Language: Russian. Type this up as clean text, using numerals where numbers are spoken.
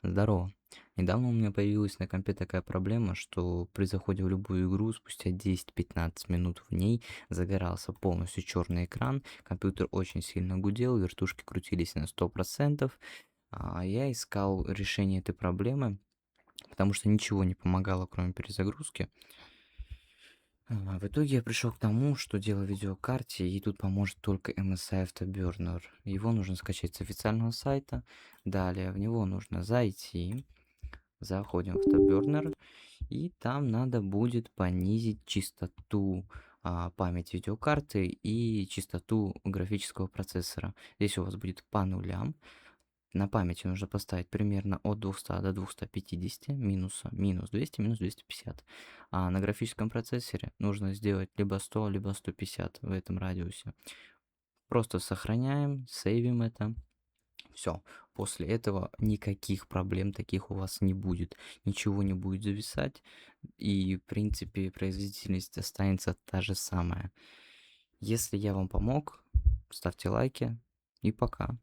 Здорово. Недавно у меня появилась на компе такая проблема, что при заходе в любую игру спустя 10-15 минут в ней загорался полностью черный экран, компьютер очень сильно гудел, вертушки крутились на 100%. Я искал решение этой проблемы, потому что ничего не помогало, кроме перезагрузки. В итоге я пришел к тому, что дело в видеокарте, и тут поможет только MSI Afterburner. Его нужно скачать с официального сайта. Далее в него нужно зайти. Заходим в Afterburner, и там надо будет понизить частоту памяти видеокарты и частоту графического процессора. Здесь у вас будет по нулям. На памяти нужно поставить примерно от 200 до 250, минус 200, минус 250. А на графическом процессоре нужно сделать либо 100, либо 150 в этом радиусе. Просто сохраняем, сейвим это. Все. После этого никаких проблем таких у вас не будет. Ничего не будет зависать. И, в принципе, производительность останется та же самая. Если я вам помог, ставьте лайки и пока.